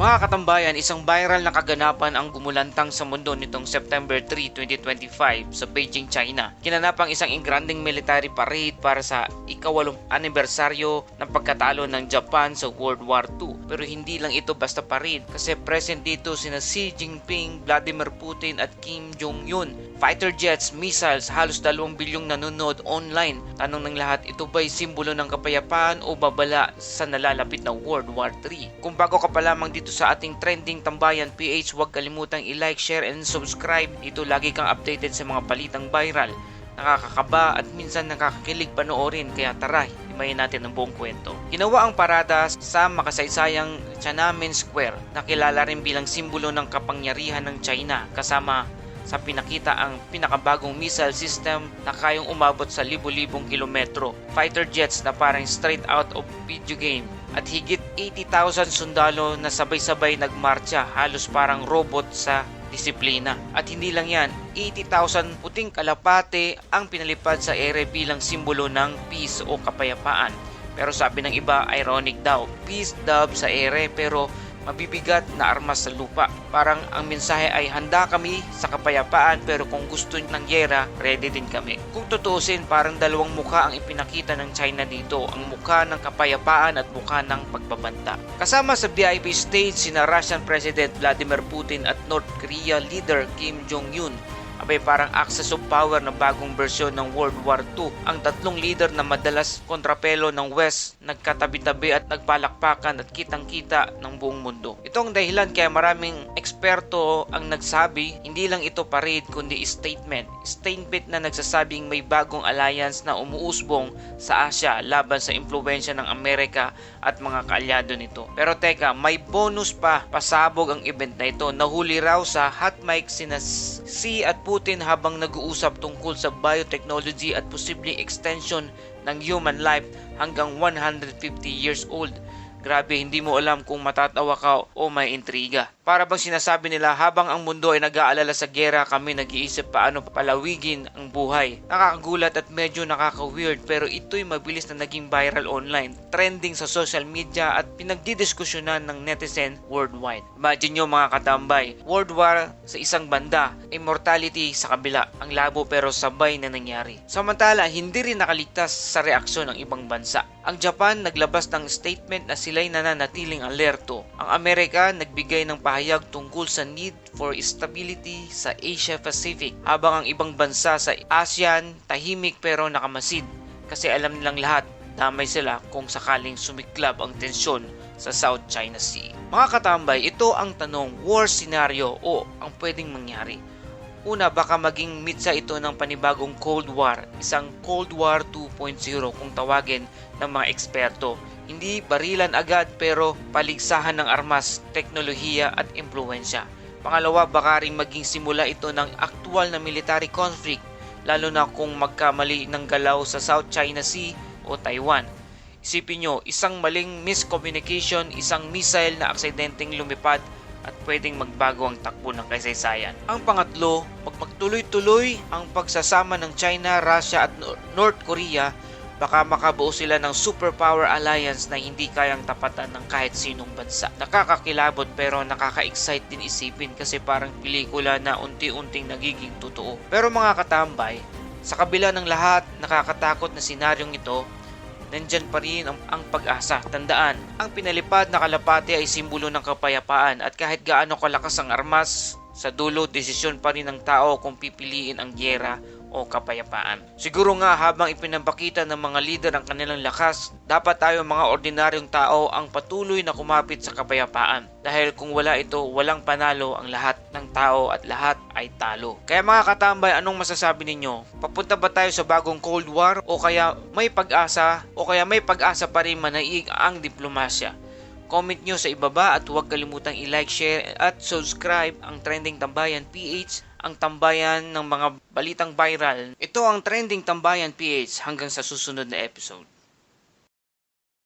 Mga katambayan, isang viral na kaganapan ang gumulantang sa mundo nitong September 3, 2025 sa Beijing, China. Kinanapang isang engrandeng military parade para sa ika-8 anibersaryo ng pagkatalo ng Japan sa World War II. Pero hindi lang ito basta parade kasi present dito sina Xi Jinping, Vladimir Putin at Kim Jong-un. Fighter jets, missiles, halos 2 bilyong nanonood online. Tanong ng lahat, ito ba'y simbolo ng kapayapaan o babala sa nalalapit na World War III? Kung bago ka pa lamang dito sa ating Trending Tambayan PH, huwag kalimutang i-like, share and subscribe. Dito lagi kang updated sa mga balitang viral, nakakakaba at minsan nakakakilig panoorin, kaya tara, himayin natin ang buong kwento. Ginawa ang parada sa makasaysayang Tiananmen Square na kilala rin bilang simbolo ng kapangyarihan ng China, kasama sa pinakita ang pinakabagong missile system na kayang umabot sa libo-libong kilometro, fighter jets na parang straight out of video game, at higit 80,000 sundalo na sabay-sabay nagmarcha, halos parang robot sa disiplina. At hindi lang yan, 80,000 puting kalapate ang pinalipad sa ere bilang simbolo ng peace o kapayapaan. Pero sabi ng iba, ironic daw, peace dove sa ere pero mabibigat na armas sa lupa. Parang ang mensahe ay handa kami sa kapayapaan pero kung gusto ng gyera, ready din kami. Kung tutuusin, parang dalawang mukha ang ipinakita ng China dito, ang mukha ng kapayapaan at mukha ng pagbabanta. Kasama sa VIP stage sina Russian President Vladimir Putin at North Korea leader Kim Jong-un. Abay, parang access of power na bagong bersyon ng World War II. Ang tatlong leader na madalas kontrapelo ng West, nagkatabi-tabi at nagpalakpakan at kitang-kita ng buong mundo. Ito ang dahilan kaya maraming eksperto ang nagsabi, hindi lang ito parade kundi statement. Statement na nagsasabing may bagong alliance na umuusbong sa Asia laban sa impluwensya ng Amerika at mga kaalyado nito. Pero teka, may bonus pa. Pasabog ang event na ito. Nahuli raw sa hot mic sina Xi at Putin habang nag-uusap tungkol sa biotechnology at posibleng extension ng human life hanggang 150 years old. Grabe, hindi mo alam kung matatawa ka o may intriga. Para bang sinasabi nila habang ang mundo ay nag-aalala sa giyera, kami nag-iisip paano palawigin ang buhay. Nakakagulat at medyo nakaka-weird pero ito'y mabilis na naging viral online, trending sa social media at pinagdidiskusyonan ng netizen worldwide. Imagine nyo mga katambay, World War sa isang banda, immortality sa kabila. Ang labo pero sabay na nangyari. Samantala, hindi rin nakaligtas sa reaksyon ng ibang bansa. Ang Japan naglabas ng statement na sila'y nananatiling alerto. Ang Amerika nagbigay ng pahayag tungkol sa need for stability sa Asia Pacific, habang ang ibang bansa sa ASEAN tahimik pero nakamasid kasi alam nilang lahat damay sila kung sakaling sumiklab ang tensyon sa South China Sea. Mga katambay, ito ang tanong, war scenario o ang pwedeng mangyari. Una, baka maging mitsa ito ng panibagong Cold War, isang Cold War 2.0 kung tawagin ng mga eksperto. Hindi barilan agad pero paligsahan ng armas, teknolohiya at impluwensya. Pangalawa, baka rin maging simula ito ng aktual na military conflict, lalo na kung magkamali ng galaw sa South China Sea o Taiwan. Isipin nyo, isang maling miscommunication, isang missile na aksidenteng lumipad at pwedeng magbago ang takbo ng kasaysayan. Ang pangatlo, magtuloy-tuloy ang pagsasama ng China, Russia at North Korea, baka makabuo sila ng superpower alliance na hindi kayang tapatan ng kahit sinong bansa. Nakakakilabot pero nakaka-excite din isipin kasi parang pelikula na unti-unting nagiging totoo. Pero mga katambay, sa kabila ng lahat nakakatakot na senaryong ito, nandyan pa rin ang pag-asa. Tandaan, ang pinalipad na kalapate ay simbolo ng kapayapaan at kahit gaano kalakas ang armas, sa dulo desisyon pa rin ng tao kung pipiliin ang giyera o kapayapaan. Siguro nga habang ipinapakita ng mga lider ang kanilang lakas, dapat tayo mga ordinaryong tao ang patuloy na kumapit sa kapayapaan. Dahil kung wala ito, walang panalo ang lahat ng tao at lahat ay talo. Kaya mga katambay, anong masasabi ninyo? Papunta ba tayo sa bagong Cold War o kaya may pag-asa pa rin manaig ang diplomasya? Comment nyo sa ibaba at huwag kalimutang i-like, share at subscribe ang Trending Tambayan PH, ang tambayan ng mga balitang viral. Ito ang Trending Tambayan PH, hanggang sa susunod na episode.